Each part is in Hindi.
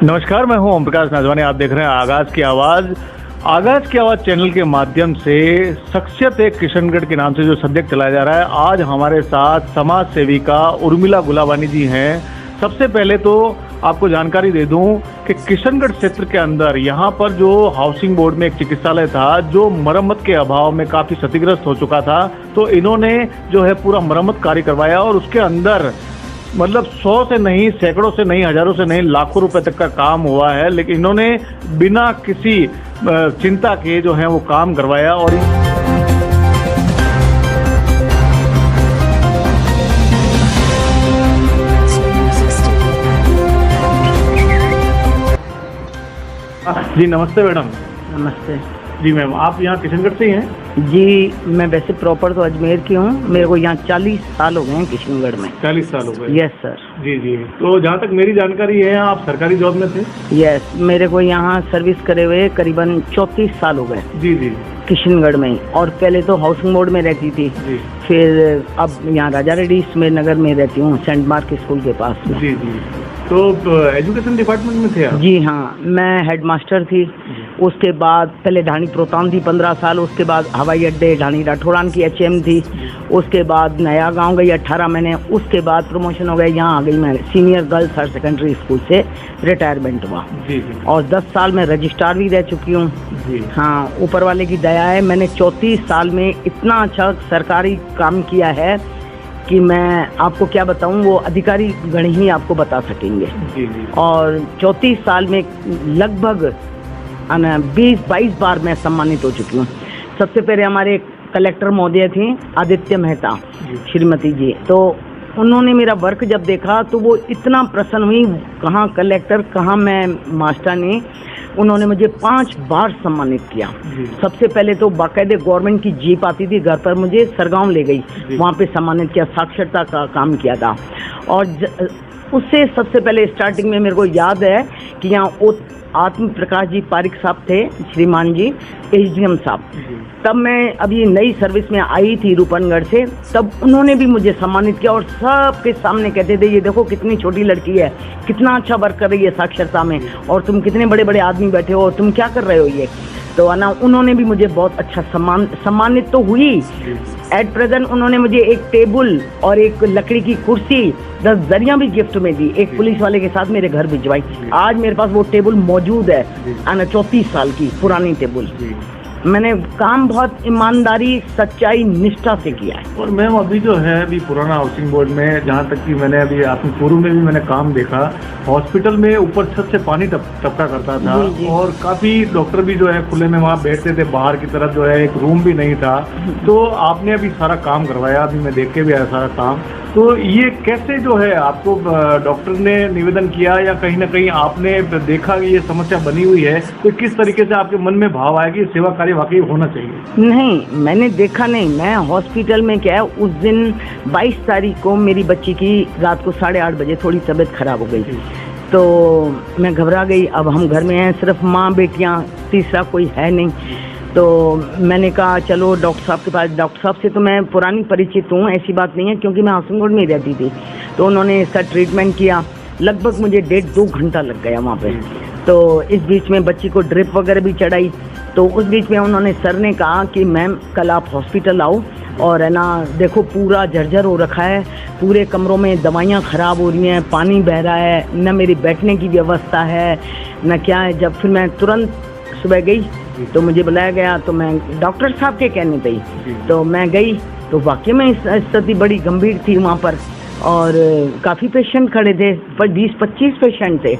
नमस्कार, मैं हूं ओम प्रकाश नाजवानी। आप देख रहे हैं आगाज की आवाज़। आगाज की आवाज़ चैनल के माध्यम से शख्सियत एक किशनगढ़ के नाम से जो सब्जेक्ट चलाया जा रहा है, आज हमारे साथ समाज सेविका उर्मिला गुलाबानी जी हैं। सबसे पहले तो आपको जानकारी दे दूं कि किशनगढ़ क्षेत्र के अंदर यहाँ पर जो हाउसिंग बोर्ड में एक चिकित्सालय था जो मरम्मत के अभाव में काफ़ी क्षतिग्रस्त हो चुका था, तो इन्होंने जो है पूरा मरम्मत कार्य करवाया और उसके अंदर मतलब 100 से नहीं, सैकड़ों से नहीं, हजारों से नहीं, लाखों रुपए तक का काम हुआ है। लेकिन इन्होंने बिना किसी चिंता के जो है वो काम करवाया। और जी नमस्ते मैडम। नमस्ते जी मैम, आप यहाँ किशनगढ़ से ही हैं? जी, मैं वैसे प्रॉपर तो अजमेर की हूँ। मेरे को यहाँ 40 साल हो गए हैं किशनगढ़ में। 40 साल हो गए? Yes sir. जी जी। तो जहाँ तक मेरी जानकारी है, आप सरकारी जॉब में थे? यस, मेरे को यहाँ सर्विस करे हुए करीबन 34 साल हो गए। जी जी। किशनगढ़ में ही। और पहले तो हाउसिंग बोर्ड में रहती थी जी। फिर अब यहाँ राजा रेड्डी सुमेर नगर में रहती हूँ, सेंट मार्क स्कूल के पास में। जी जी। तो एजुकेशन डिपार्टमेंट में थे आप? जी हाँ, मैं हेडमास्टर थी। उसके बाद पहले ढाणी प्रोतान थी 15 साल। उसके बाद हवाई अड्डे ढाणी राठौड़ान की HM थी। उसके बाद नया गांव गई 18 महीने। उसके बाद प्रमोशन हो गया, यहाँ आ गई मैं senior girls higher secondary school से रिटायरमेंट हुआ। जी जी। और 10 साल में रजिस्ट्रार भी रह चुकी हूँ। हाँ, ऊपर वाले की दया है। मैंने 34 साल में इतना अच्छा सरकारी काम किया है कि मैं आपको क्या बताऊं, वो अधिकारी गण ही आपको बता सकेंगे। जी जी। और 34 साल में लगभग 20-22 बार मैं सम्मानित हो चुकी हूँ। सबसे पहले हमारे कलेक्टर महोदय थी आदित्य मेहता श्रीमती जी, तो उन्होंने मेरा वर्क जब देखा तो वो इतना प्रसन्न हुई। कहाँ कलेक्टर, कहाँ मैं मास्टरनी। उन्होंने मुझे 5 बार सम्मानित किया। सबसे पहले तो बाकायदे गवर्नमेंट की जीप आती थी घर पर, मुझे सरगांव ले गई, वहाँ पे सम्मानित किया, साक्षरता का काम किया था। और उससे सबसे पहले स्टार्टिंग में मेरे को याद है कि यहाँ आत्म प्रकाश जी पारिक साहब थे, श्रीमान जी SDM साहब। तब मैं अभी नई सर्विस में आई थी रूपनगढ़ से, तब उन्होंने भी मुझे सम्मानित किया और सबके सामने कहते थे, ये देखो कितनी छोटी लड़की है, कितना अच्छा वर्क कर रही है साक्षरता में, और तुम कितने बड़े बड़े आदमी बैठे हो और तुम क्या कर रहे हो ये। तो है ना, उन्होंने भी मुझे बहुत अच्छा सम्मानित तो हुई। एट प्रेजेंट उन्होंने मुझे एक टेबल और एक लकड़ी की कुर्सी 10 दरियां भी गिफ्ट में दी, एक पुलिस वाले के साथ मेरे घर भिजवाई। आज मेरे पास वो टेबल मौजूद है, 34 साल की पुरानी टेबल। मैंने काम बहुत ईमानदारी, सच्चाई, निष्ठा से किया है। और मैम अभी जो है अभी पुराना हाउसिंग बोर्ड में, जहाँ तक कि मैंने अभी आपने पूर्व में भी मैंने काम देखा, हॉस्पिटल में ऊपर छत से पानी टपका करता था। जी। और काफ़ी डॉक्टर भी जो है खुले में वहाँ बैठते थे, बाहर की तरफ जो है एक रूम भी नहीं था। तो आपने अभी सारा काम करवाया, अभी मैं देख के भी आया सारा काम। तो ये कैसे जो है आपको डॉक्टर ने निवेदन किया या कहीं ना कहीं आपने देखा कि ये समस्या बनी हुई है, तो किस तरीके से आपके मन में भाव आया कि सेवा कार्य वाकई होना चाहिए? नहीं, मैंने देखा नहीं। मैं हॉस्पिटल में क्या है, उस दिन 22 तारीख को मेरी बच्ची की रात को 8:30 बजे थोड़ी तबीयत खराब हो गई, तो मैं घबरा गई। अब हम घर में हैं, सिर्फ माँ बेटियाँ, तीसरा कोई है नहीं। तो मैंने कहा चलो डॉक्टर साहब के पास। डॉक्टर साहब से तो मैं पुरानी परिचित हूँ, ऐसी बात नहीं है, क्योंकि मैं हाउसिंग बोर्ड में ही रहती थी। तो उन्होंने इसका ट्रीटमेंट किया, लगभग मुझे 1.5-2 घंटा लग गया वहाँ पे। तो इस बीच में बच्ची को ड्रिप वगैरह भी चढ़ाई। तो उस बीच में उन्होंने, सर ने कहा कि मैम कल आप हॉस्पिटल आओ, और है ना देखो पूरा जर्जर हो रखा है, पूरे कमरों में दवाइयाँ ख़राब हो रही हैं, पानी बह रहा है, न मेरी बैठने की व्यवस्था है न क्या है। जब फिर मैं तुरंत सुबह गई तो मुझे बुलाया गया, तो मैं डॉक्टर साहब के कहने पे ही तो मैं गई। तो वाकई में स्थिति बड़ी गंभीर थी वहाँ पर, और काफ़ी पेशेंट खड़े थे, पर 20-25 पेशेंट थे।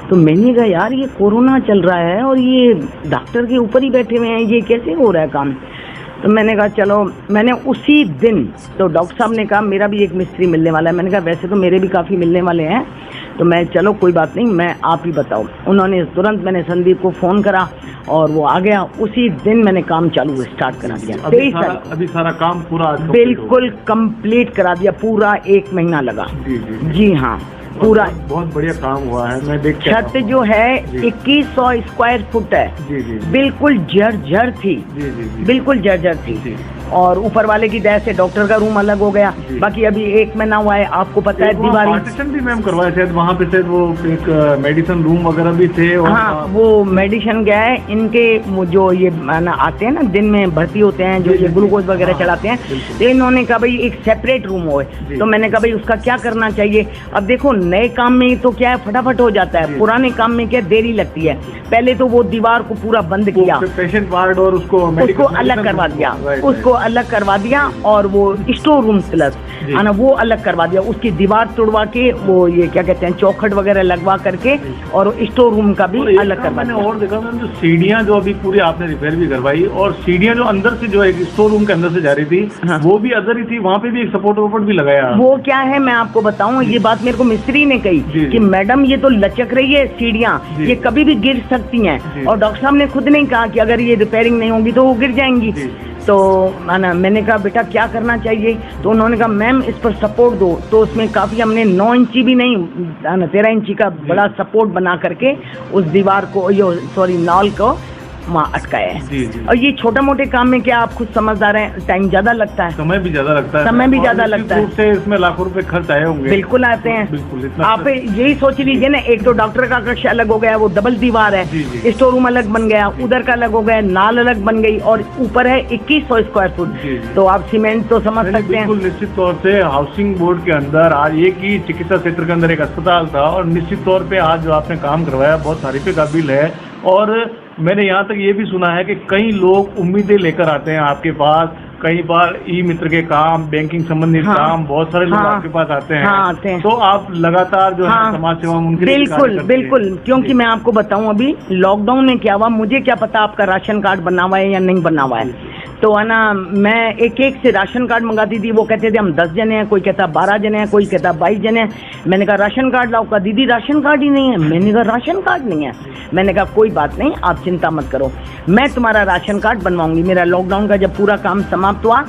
तो मैंने कहा यार ये कोरोना चल रहा है और ये डॉक्टर के ऊपर ही बैठे हुए हैं, ये कैसे हो रहा है काम। तो मैंने कहा चलो, मैंने उसी दिन, तो डॉक्टर साहब ने कहा मेरा भी एक मिस्त्री मिलने वाला है। मैंने कहा वैसे तो मेरे भी काफ़ी मिलने वाले हैं, तो मैं चलो कोई बात नहीं, मैं आप ही बताओ। उन्होंने तुरंत, मैंने संदीप को फ़ोन करा और वो आ गया। उसी दिन मैंने काम चालू स्टार्ट करा दिया। अभी सारा काम पूरा बिल्कुल कंप्लीट करा दिया, पूरा 1 महीना लगा। जी हाँ, पूरा बहुत बढ़िया काम हुआ है। मैं देख, छत जो है 2100 स्क्वायर फुट है। बिल्कुल जर्जर थी, बिल्कुल जर्जर थी। और ऊपर वाले की दया से डॉक्टर का रूम अलग हो गया। बाकी अभी 1 महीना हुआ है, आपको पता है दीवार पार्टीशन भी मैम करवाया शायद वहाँ पे, शायद वो एक मेडिसिन रूम वगैरह भी थे। और हाँ, वो मेडिसिन गया है इनके, जो ये आते हैं ना दिन में भर्ती होते हैं, जो ये ग्लूकोज वगैरह चढ़ाते हैं, तो इन्होंने कहा भाई एक सेपरेट रूम हो। तो मैंने कहा भाई उसका क्या करना चाहिए। अब देखो नए काम में तो क्या है फटाफट हो जाता है, पुराने काम में क्या देरी लगती है। पहले तो वो दीवार को पूरा बंद किया, पेशेंट वार्ड और उसको अलग करवा दिया, उसको अलग करवा दिया, और वो स्टोर रूम प्लस है ना वो अलग करवा दिया। उसकी दीवार तोड़वा के वो ये क्या कहते हैं चौखट वगैरह लगवा करके, और स्टोर रूम का भी अलग करवा दिया। और देखा मैंने जो सीढ़ियाँ जो अभी पूरी आपने रिपेयर भी करवाई, और सीढ़ियाँ जो अंदर से जो एक स्टोर रूम के अंदर से जा रही थी, हाँ। वो भी अदर ही थी, वहाँ पे भी एक सपोर्ट वपोर्ट भी लगाया। वो क्या है मैं आपको बताऊं, ये बात मेरे को मिस्त्री ने कही कि मैडम ये तो लचक रही है सीढ़ियाँ, ये कभी भी गिर सकती हैं, और डॉक्टर साहब ने खुद नहीं कहा कि अगर ये रिपेयरिंग नहीं होगी तो वो गिर जाएंगी। तो मैंने कहा बेटा क्या करना चाहिए, तो उन्होंने कहा मैम इस पर सपोर्ट दो। तो उसमें काफ़ी हमने 9 इंची भी नहीं 13 इंची का बड़ा सपोर्ट बना करके उस दीवार को नॉल को वहाँ अटकाया है। और ये छोटा मोटे काम में क्या आप खुद समझदार हैं, टाइम ज्यादा लगता है, समय भी ज्यादा लगता है, समय भी ज्यादा लगता है, से इसमें लाखों रुपए खर्च आए होंगे। बिल्कुल आते हैं, बिल्कुल। आप यही सोच लीजिए ना, एक तो डॉक्टर का कक्ष अलग हो गया, वो डबल दीवार है, स्टोर रूम अलग बन गया, उधर का अलग हो गया, नाल अलग बन गई, और ऊपर है 2100 स्क्वायर फुट। तो आप सीमेंट तो समझ सकते हैं। निश्चित तौर से हाउसिंग बोर्ड के अंदर आज एक ही चिकित्सा क्षेत्र के अंदर एक अस्पताल था, और निश्चित तौर पे आज जो आपने काम करवाया बहुत तारीफ के काबिल है। और मैंने यहाँ तक ये भी सुना है कि कई लोग उम्मीदें लेकर आते हैं आपके पास, कई बार ई मित्र के काम, बैंकिंग संबंधित काम, बहुत सारे लोग आपके पास आते हैं। आते हैं। तो आप लगातार जो है समाज सेवा उनके लिए बिल्कुल, क्योंकि मैं आपको बताऊं अभी लॉकडाउन में क्या हुआ, मुझे क्या पता आपका राशन कार्ड बना हुआ है या नहीं बना हुआ है। तो है ना मैं एक से राशन कार्ड मंगाती थी, वो कहते थे हम 10 जने हैं, कोई कहता 12 जने हैं, कोई कहता 22 जने हैं। मैंने कहा राशन कार्ड लाओ, का दीदी राशन कार्ड ही नहीं है। मैंने कहा राशन कार्ड नहीं है। मैंने कहा कोई बात नहीं, आप चिंता मत करो, मैं तुम्हारा राशन कार्ड बनवाऊंगी। मेरा लॉकडाउन का जब पूरा काम समाप्त हुआ,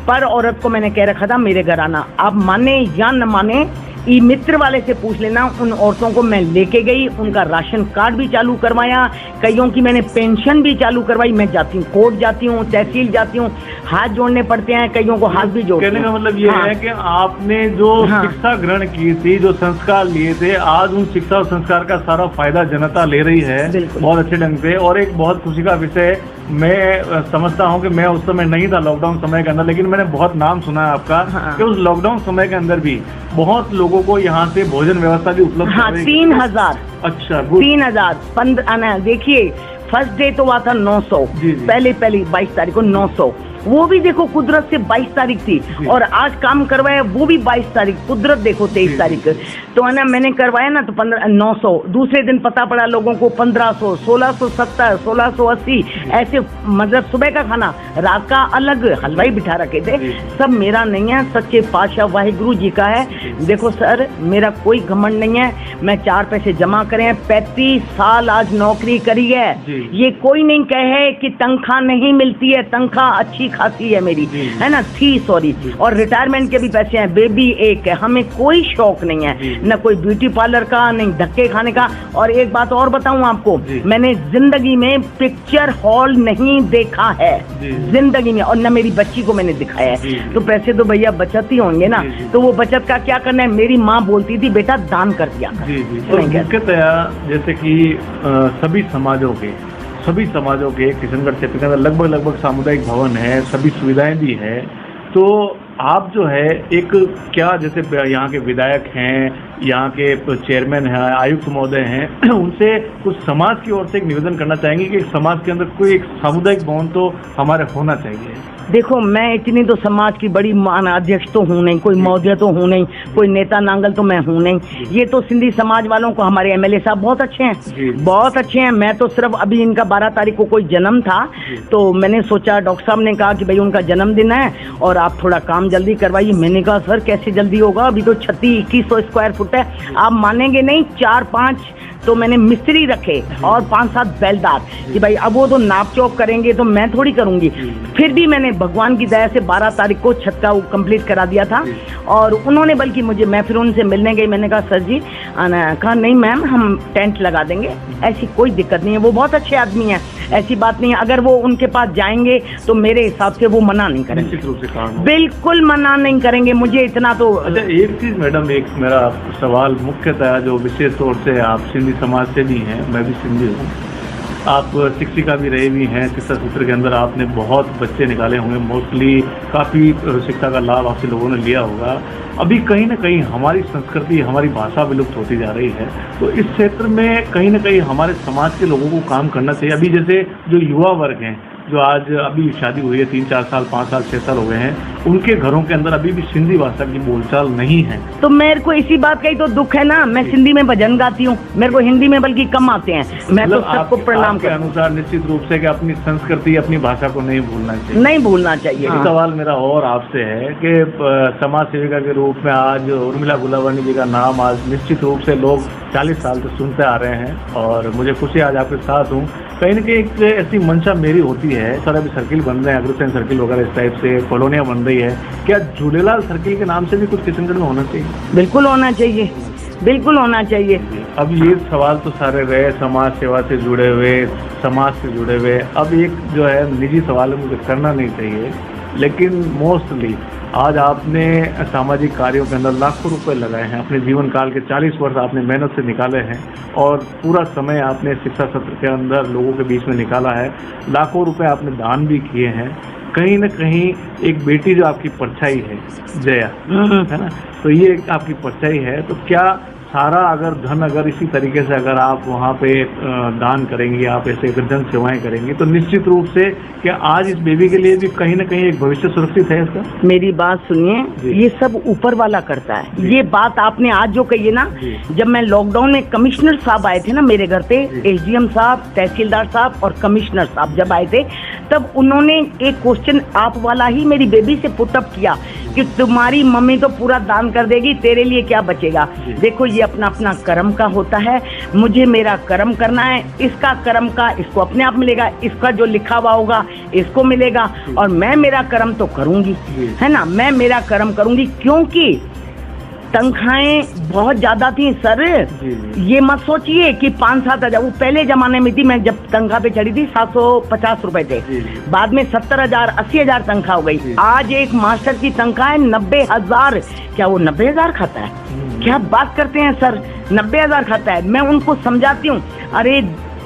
पर औरत को मैंने कह रखा था मेरे घर आना, आप माने या न माने, ई मित्र वाले से पूछ लेना। उन औरतों को मैं लेके गई, उनका राशन कार्ड भी चालू करवाया, कईयों की मैंने पेंशन भी चालू करवाई। मैं जाती हूँ कोर्ट जाती हूँ, तहसील जाती हूँ, हाथ जोड़ने पड़ते हैं, कईयों को हाथ भी जोड़ते हैं। कहने का मतलब ये है कि आपने जो शिक्षा ग्रहण की थी, जो संस्कार लिए थे, आज उन शिक्षा और संस्कार का सारा फायदा जनता ले रही है बहुत अच्छे ढंग से। और एक बहुत खुशी का विषय, मैं समझता हूं कि मैं उस समय नहीं था लॉकडाउन समय के अंदर, लेकिन मैंने बहुत नाम सुना है आपका कि उस लॉकडाउन समय के अंदर भी बहुत लोगों को यहाँ से भोजन व्यवस्था भी उपलब्ध। 3000। अच्छा, 3000 15। देखिए फर्स्ट डे तो हुआ था 900, पहली 22 तारीख को 900, वो भी देखो कुदरत से 22 तारीख थी, और आज काम करवाया वो भी 22 तारीख, कुदरत देखो 23 तारीख। तो है ना मैंने करवाया ना तो 900, दूसरे दिन पता पड़ा लोगों को 1500, 1670, 1680 ऐसे। मतलब सुबह का खाना, रात का अलग, हलवाई बिठा रखे थे। सब मेरा नहीं है, सच्चे पातशाह वाहिगुरु जी का है। देखो सर मेरा कोई घमंड नहीं है, मैं 4 पैसे जमा करे, 35 साल आज नौकरी करी है। ये कोई नहीं कहे कि तनख्वाह नहीं मिलती है, तनख्वाह अच्छी खासी है मेरी, है ना, सॉरी। और रिटायरमेंट के भी पैसे हैं, बेबी एक है, हमें कोई शौक नहीं है, न कोई ब्यूटी पार्लर का, नहीं धक्के खाने का। और एक बात और बताऊं आपको, मैंने जिंदगी में पिक्चर हॉल नहीं देखा है जिंदगी में, और न मेरी बच्ची को मैंने दिखाया है। तो पैसे तो भैया बचत ही होंगे ना, तो वो बचत का क्या करना है। मेरी माँ बोलती थी बेटा दान कर दिया। मुख्यतया जैसे कि सभी समाजों के किशनगढ़ क्षेत्र के अंदर लगभग सामुदायिक भवन है, सभी सुविधाएं भी है। तो आप जो है एक क्या, जैसे यहाँ के विधायक हैं, यहाँ के चेयरमैन हैं, आयुक्त महोदय हैं, उनसे कुछ समाज की ओर से एक निवेदन करना चाहेंगे कि समाज के अंदर कोई एक सामुदायिक भवन तो हमारे होना चाहिए। देखो मैं इतनी तो समाज की बड़ी अध्यक्ष तो हूँ नहीं, कोई महोदय तो हूँ नहीं, कोई नेता नांगल तो मैं हूँ नहीं। ये तो सिंधी समाज वालों को हमारे एमएलए साहब बहुत अच्छे हैं, बहुत अच्छे हैं। मैं तो सिर्फ अभी इनका 12 तारीख को कोई जन्म था, तो मैंने सोचा, डॉक्टर साहब ने कहा कि भाई उनका जन्मदिन है और आप थोड़ा काम जल्दी करवाइए। मैंने कहा सर कैसे जल्दी होगा, अभी तो 2100 स्क्वायर फुट है। आप मानेंगे नहीं, 4-5 तो मैंने मिस्त्री रखे और 5-7 बेलदार कि भाई अब वो तो नाप चौक करेंगे तो मैं थोड़ी करूंगी। फिर भी मैंने भगवान की दया से 12 तारीख को छत का वो कंप्लीट करा दिया था। और उन्होंने बल्कि मैं फिर उनसे मिलने गई, मैंने कहा सर जी, कहा नहीं मैम हम टेंट लगा देंगे, ऐसी कोई दिक्कत नहीं है, वो बहुत अच्छे आदमी है, ऐसी बात नहीं है। अगर वो उनके पास जाएंगे तो मेरे हिसाब से वो मना नहीं करेंगे, निश्चित रूप से काम बिल्कुल मना नहीं करेंगे, मुझे इतना तो। अच्छा, एक चीज मैडम, एक मेरा सवाल मुख्यतः जो विशेष तौर से आप सिंधी समाज से भी हैं, मैं भी सिंधी हूँ, आप शिक्षिका भी रहे भी हैं, शिक्षा सूत्र के अंदर आपने बहुत बच्चे निकाले होंगे, मोस्टली काफ़ी शिक्षा का लाभ आपसे लोगों ने लिया होगा। अभी कहीं ना कहीं हमारी संस्कृति, हमारी भाषा विलुप्त होती जा रही है, तो इस क्षेत्र में कहीं ना कहीं हमारे समाज के लोगों को काम करना चाहिए। अभी जैसे जो युवा वर्ग हैं, जो आज अभी शादी हुई है, 3-4 साल, 5 साल, 6 साल हो गए हैं, उनके घरों के अंदर अभी भी सिंधी भाषा की बोलचाल नहीं है। तो मेरे को इसी बात का ही तो दुख है ना, मैं सिंधी में भजन गाती हूँ, मेरे को हिंदी में बल्कि कम आते हैं। मैं तो सबको प्रणाम के अनुसार निश्चित रूप से कि अपनी संस्कृति, अपनी भाषा को नहीं भूलना चाहिए, नहीं भूलना चाहिए। एक सवाल मेरा और आपसे है कि समाज सेविका के रूप में आज उर्मिला गुलावनी जी का नाम आज निश्चित रूप से लोग 40 साल से सुनते आ रहे हैं, और मुझे खुशी आज आपके साथ हूँ। कहीं ना कहीं एक ऐसी मंशा मेरी होती है, सर अभी सर्किल बन रहे हैं, अग्रसेन सर्किल वगैरह इस टाइप से कॉलोनियाँ बन रही है, क्या झूलेलाल सर्किल के नाम से भी कुछ किशनगढ़ में होना चाहिए? बिल्कुल होना चाहिए, बिल्कुल होना चाहिए। अब ये सवाल तो सारे रहे समाज सेवा से जुड़े हुए, समाज से जुड़े हुए, अब एक जो है निजी सवाल है, मुझे करना नहीं चाहिए, लेकिन मोस्टली आज आपने सामाजिक कार्यों के अंदर लाखों रुपए लगाए हैं, अपने जीवन काल के 40 वर्ष आपने मेहनत से निकाले हैं, और पूरा समय आपने शिक्षा सत्र के अंदर लोगों के बीच में निकाला है, लाखों रुपए आपने दान भी किए हैं। कहीं न कहीं एक बेटी जो आपकी परछाई है, जया, है ना, तो ये आपकी परछाई है, तो क्या सारा अगर धन अगर इसी तरीके से अगर आप वहाँ पे दान करेंगी, आप ऐसे जन सेवाएं करेंगी, तो निश्चित रूप से क्या आज इस बेबी के लिए भी कहीं ना कहीं एक भविष्य सुरक्षित है इसका? मेरी बात सुनिए, ये सब ऊपर वाला करता है। ये बात आपने आज जो कही है ना, जब मैं लॉकडाउन में कमिश्नर साहब आए थे ना मेरे घर पे, SDM साहब, तहसीलदार साहब और कमिश्नर साहब जब आए थे, तब उन्होंने एक क्वेश्चन आप वाला ही मेरी बेबी से पुटअप किया कि तुम्हारी मम्मी तो पूरा दान कर देगी, तेरे लिए क्या बचेगा? देखो ये अपना अपना कर्म का होता है, मुझे मेरा कर्म करना है, इसका कर्म का इसको अपने आप मिलेगा, इसका जो लिखा हुआ होगा इसको मिलेगा, और मैं मेरा कर्म तो करूंगी, है ना, मैं मेरा कर्म करूंगी, क्योंकि तनख्वाहें बहुत ज्यादा थी सर। ये मत सोचिए कि 5-7 हजार, वो पहले जमाने में थी, मैं जब तनख्वाह पे चढ़ी थी 750 रुपए थे, बाद में 70,000, 80,000 तनख्वाह हो गई। आज एक मास्टर की तनख्वाह है 90,000। क्या वो 90,000 खाता है? क्या बात करते हैं सर, 90,000 खाता है। मैं उनको समझाती हूँ, अरे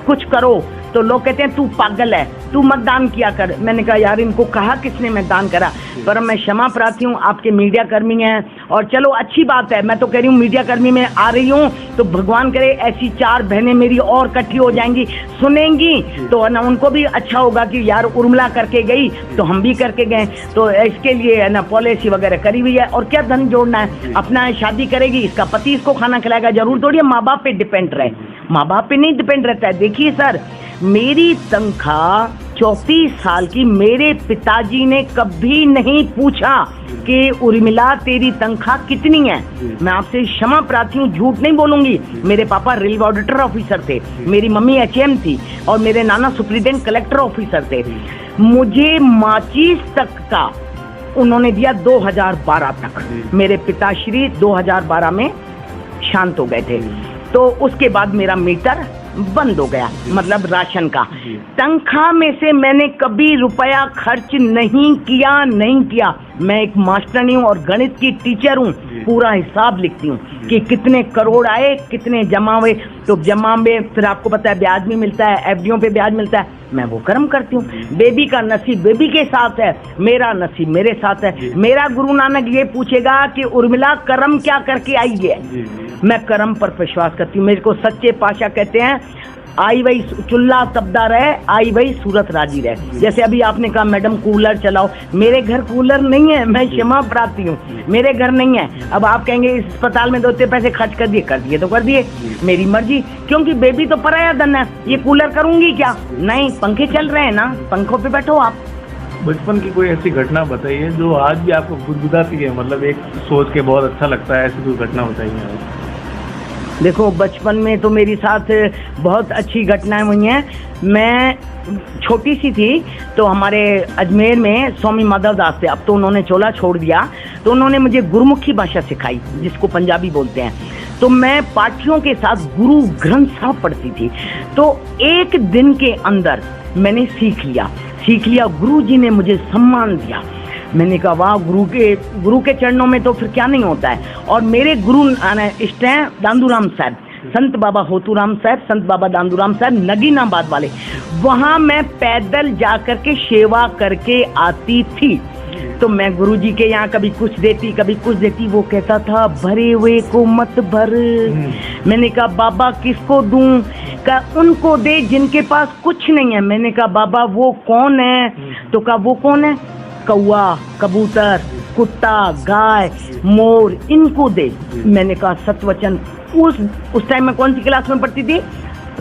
कुछ करो, तो लोग कहते हैं तू पागल है, तू मत दान किया कर। मैंने कहा यार इनको कहा किसने मैं दान करा? पर मैं क्षमा प्रार्थी हूँ, आपके मीडिया कर्मी हैं, और चलो अच्छी बात है, मैं तो कह रही हूँ मीडिया कर्मी में आ रही हूँ तो भगवान करे ऐसी 4 बहनें मेरी और इकट्ठी हो जाएंगी, सुनेंगी तो ना उनको भी अच्छा होगा कि यार उर्मिला करके गई तो हम भी करके गए। तो इसके लिए है ना पॉलिसी वगैरह करी हुई है, और क्या धन जोड़ना है, अपना शादी करेगी, इसका पति इसको खाना खिलाएगा, जरूर थोड़ी माँ बाप पे डिपेंड रहे, माँ बाप पे नहीं डिपेंड रहता है। देखिए सर, मेरी तनख्वाह 34 साल की, मेरे पिताजी ने कभी नहीं पूछा कि उर्मिला तेरी तनख्वाह कितनी है। मैं आपसे क्षमा प्रार्थी हूँ, झूठ नहीं बोलूंगी। मेरे पापा रेलवे ऑडिटर ऑफिसर थे, मेरी मम्मी HM थी, और मेरे नाना सुप्रीडेंट कलेक्टर ऑफिसर थे। मुझे माचिस तक का उन्होंने दिया 2012 तक। मेरे पिताश्री 2012 में शांत हो गए थे, तो उसके बाद मेरा मीटर बंद हो गया, मतलब राशन का। तनख्वाह में से मैंने कभी रुपया खर्च नहीं किया। मैं एक मास्टरनी हूँ और गणित की टीचर हूँ, पूरा हिसाब लिखती हूँ कि कितने करोड़ आए, कितने जमा हुए, तो जमा में फिर आपको पता है ब्याज भी मिलता है, FDO पे ब्याज मिलता है, मैं वो कर्म करती हूँ। बेबी का नसीब बेबी के साथ है, मेरा नसीब मेरे साथ है। मेरा गुरु नानक ये पूछेगा कि उर्मिला कर्म क्या करके आई है, मैं कर्म पर विश्वास करती हूँ। मेरे को सच्चे पातशाह कहते हैं, आई वही चुल्ला तबदा रहे, आई वही सूरत राजी रहे। जैसे अभी आपने कहा मैडम कूलर चलाओ, मेरे घर कूलर नहीं है, मैं क्षमा प्रार्थी हूँ, मेरे घर नहीं है। अब आप कहेंगे इस अस्पताल में 2 पैसे खर्च कर दिए तो कर दिए, मेरी मर्जी, क्योंकि बेबी तो पराया धन है। ये कूलर करूंगी क्या? नहीं, पंखे चल रहे हैं ना, पंखों पे बैठो आप। बचपन की कोई ऐसी घटना बताइए जो आज भी आपको गुदगुदाती है, मतलब एक सोच के बहुत अच्छा लगता है, ऐसी कोई घटना बताइए। देखो बचपन में तो मेरे साथ बहुत अच्छी घटनाएं हुई हैं। मैं छोटी सी थी तो हमारे अजमेर में स्वामी माधव दास थे, अब तो उन्होंने चोला छोड़ दिया, तो उन्होंने मुझे गुरुमुखी भाषा सिखाई जिसको पंजाबी बोलते हैं। तो मैं पाठियों के साथ गुरु ग्रंथ साहब पढ़ती थी। तो एक दिन के अंदर मैंने सीख लिया। गुरु जी ने मुझे सम्मान दिया। मैंने कहा वाह, गुरु के चरणों में तो फिर क्या नहीं होता है। और मेरे गुरु इष्ट हैं दांदूराम साहब, संत बाबा होतूराम साहब, संत बाबा दांदूराम साहब, नगीनाबाद वाले। वहाँ मैं पैदल जा कर के सेवा करके आती थी। तो मैं गुरुजी के यहाँ कभी कुछ देती। वो कहता था भरे हुए को मत भर। मैंने कहा बाबा किसको दूं? कहा उनको दे जिनके पास कुछ नहीं है। मैंने कहा बाबा वो कौन है? तो कहा वो कौन है? कौआ, कबूतर, कुत्ता, गाय, मोर, इनको दे। मैंने कहा सतवचन। उस टाइम में कौन सी क्लास में पढ़ती थी?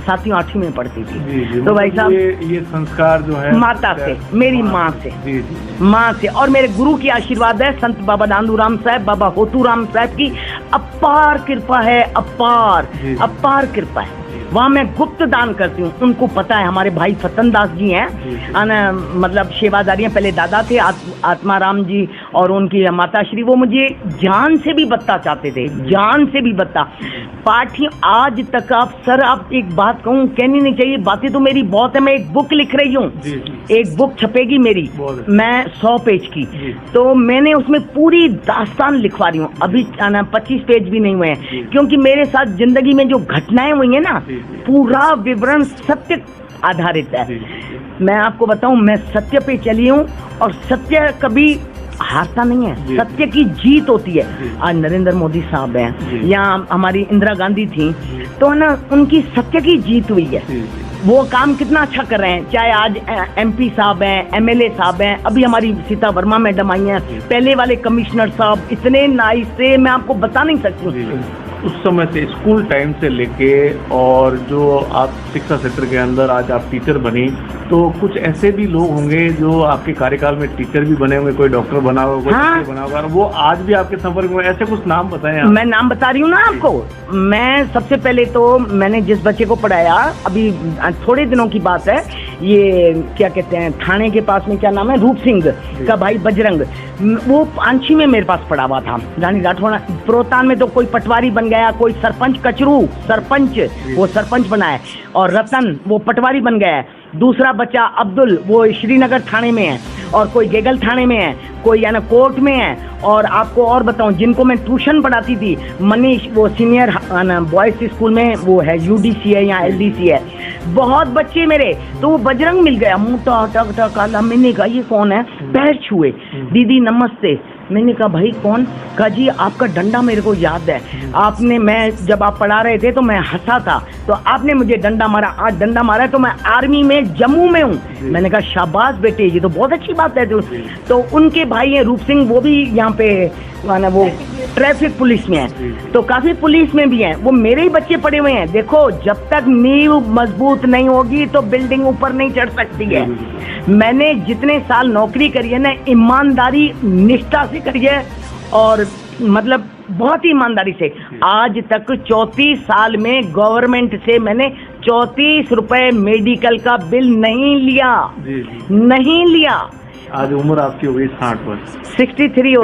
7वीं 8वीं में पढ़ती थी। तो भाई साहब ये संस्कार जो है माता से, मेरी माँ से और मेरे गुरु की आशीर्वाद है। संत बाबा दांदूराम साहब, बाबा होतूराम साहब की अपार कृपा है, अपार कृपा है। वहाँ मैं गुप्त दान करती हूँ, उनको पता है। हमारे भाई फतन दास जी हैं, मतलब सेवादारी हैं, पहले दादा थे आत्माराम जी और उनकी माता श्री, वो मुझे जान से भी बत्ता चाहते थे, जान से भी बत्ता। पाठी आज तक आप एक बात कहूँ, कहनी नहीं चाहिए, बातें तो मेरी बहुत है। मैं एक बुक लिख रही हूँ, एक बुक छपेगी मेरी, मैं 100 पेज की। तो मैंने उसमें पूरी दास्तान लिखवा रही हूँ। अभी 25 पेज भी नहीं हुए हैं, क्योंकि मेरे साथ जिंदगी में जो घटनाएं हुई हैं ना, पूरा विवरण सत्य आधारित है। मैं आपको बताऊं, मैं सत्य पे चली हूँ और सत्य कभी हारता नहीं है, सत्य की जीत होती है। आज नरेंद्र मोदी साहब हैं या हमारी इंदिरा गांधी थी, तो ना उनकी सत्य की जीत हुई है। वो काम कितना अच्छा कर रहे हैं, चाहे आज MP साहब हैं, MLA साहब हैं, अभी हमारी सीता वर्मा मैडम आई हैं, पहले वाले कमिश्नर साहब इतने नाइस थे, मैं आपको बता नहीं सकती। उस समय से स्कूल टाइम से लेके और जो आप शिक्षा क्षेत्र के अंदर आज आप टीचर बनी, तो कुछ ऐसे भी लोग होंगे जो आपके कार्यकाल में टीचर भी बने होंगे, कोई डॉक्टर बना होगा, कोई टीचर बना होगा, वो आज भी आपके संपर्क में, ऐसे कुछ नाम बताएं आप। मैं नाम बता रही हूँ ना आपको। मैं सबसे पहले तो मैंने जिस बच्चे को पढ़ाया, अभी थोड़े दिनों की बात है, ये क्या कहते हैं थाने के पास में, क्या नाम है, रूप सिंह का भाई बजरंग, वो पांची में मेरे पास पढ़ा हुआ था। रानी राठौड़ प्रोतान में तो कोई पटवारी बन गया, कोई सरपंच, कचरू सरपंच, वो सरपंच बना है, और रतन वो पटवारी बन गया है। दूसरा बच्चा अब्दुल वो श्रीनगर थाने में है, और कोई गेगल थाने में है, कोई कोर्ट में है। और आपको और बताऊं, जिनको मैं ट्यूशन पढ़ाती थी, मनीष वो सीनियर बॉयज स्कूल में वो है, UDC है या LDC है, बहुत बच्चे मेरे। तो वो बजरंग मिल गया, मोटा टक काला। मैंने कहा ये कौन है? पैर छुए, दीदी नमस्ते। मैंने कहा भाई कौन? कहा जी आपका डंडा मेरे को याद है, आपने, मैं जब आप पढ़ा रहे थे तो मैं हंसा था, तो आपने मुझे डंडा मारा, आज डंडा मारा है, तो मैं आर्मी में जम्मू में हूँ। मैंने कहा शाबाश बेटे, ये तो बहुत अच्छी बात है। तो उनके भाई हैं रूप सिंह, वो भी यहाँ पे वो ट्रैफिक पुलिस में है, तो काफी पुलिस में भी हैं। वो मेरे ही बच्चे पढ़े हुए हैं। देखो जब तक नींव मजबूत नहीं होगी तो बिल्डिंग ऊपर नहीं चढ़ सकती है। मैंने जितने साल नौकरी करी है ना, ईमानदारी निष्ठा से करी है, और मतलब बहुत ही ईमानदारी से। आज तक 34 साल में गवर्नमेंट से मैंने 34 रुपए मेडिकल का बिल नहीं लिया, नहीं लिया। आज उम्र आपकी हो गई 60 वर्ष, 63 हो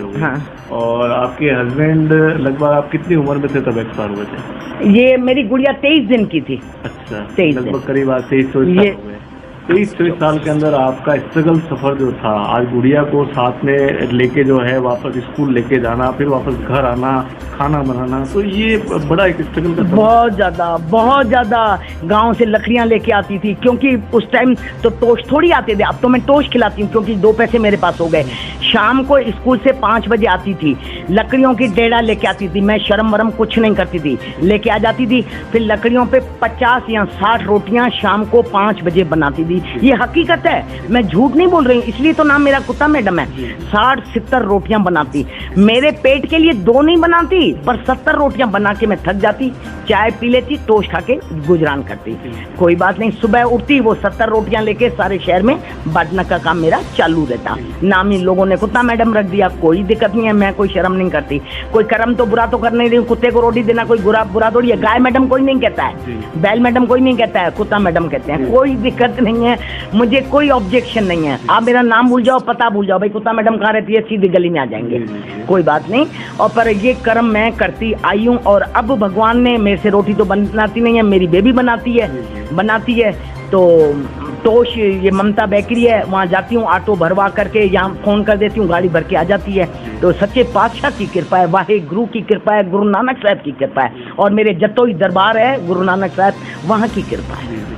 गई। हाँ। और आपके हस्बैंड लगभग आप कितनी उम्र में थे तब एक्सपायर हुए थे? ये मेरी गुड़िया 23 दिन की थी। अच्छा, 23 लगभग करीब 23-24 साल हो गए। 23-24 साल के अंदर आपका स्ट्रगल सफर जो था, आज गुड़िया को साथ में लेके जो है वापस स्कूल लेके जाना, फिर वापस घर आना, खाना बनाना, तो ये बड़ा एक स्ट्रगल का। बहुत ज्यादा गांव से लकड़ियां लेके आती थी, क्योंकि उस टाइम तो टोस्ट थोड़ी आते थे। अब तो मैं टोस्ट खिलाती हूँ, क्योंकि 2 पैसे मेरे पास हो गए। शाम को स्कूल से 5 बजे आती थी, लकड़ियों की डेढ़ा लेके आती थी। मैं शर्म वरम कुछ नहीं करती थी, लेके आ जाती थी। फिर लकड़ियों पे 50 या 60 रोटियां शाम को 5 बजे बनाती थी। दी। ये हकीकत है, मैं झूठ नहीं बोल रही हूँ, इसलिए तो नाम मेरा कुत्ता मैडम है। 60-70 रोटियां बनाती, मेरे पेट के लिए 2 नहीं बनाती, पर 70 रोटियां बना के मैं थक जाती, चाय पी लेती, टोस्ट खा के गुजरान करती। कोई बात नहीं, सुबह उठती वो 70 रोटियां लेके सारे शहर में बांटने का काम मेरा चालू रहता। नाम ही लोगों ने कुत्ता मैडम रख दिया, कोई दिक्कत नहीं है, मैं कोई शर्म नहीं करती। कोई कर्म तो बुरा तो कर नहीं रही हूँ, कुत्ते को रोटी देना कोई बुरा थोड़ी है। गाय मैडम कोई नहीं कहता है, बैल मैडम कोई नहीं कहता है, कुत्ता मैडम कहते हैं। कोई दिक्कत नहीं है, मुझे कोई ऑब्जेक्शन नहीं है। आप मेरा नाम भूल जाओ, पता भूल जाओ, भाई कुत्ता मैडम कहाँ रहती है, सीधी गली में आ जाएंगे, कोई बात नहीं। और पर ये कर्म मैं करती आई हूँ, और अब भगवान ने मेरे से रोटी तो बनाती नहीं है, मेरी बेबी बनाती है। तो टोश ये ममता बेकरी है, वहाँ जाती हूँ, ऑटो भरवा करके यहाँ फ़ोन कर देती हूँ, गाड़ी भर के आ जाती है। तो सच्चे पातशाह की कृपा है, वाहे गुरु की कृपा है, गुरु नानक साहब की कृपा है, और मेरे जतोई दरबार है गुरु नानक साहब, वहाँ की कृपा है।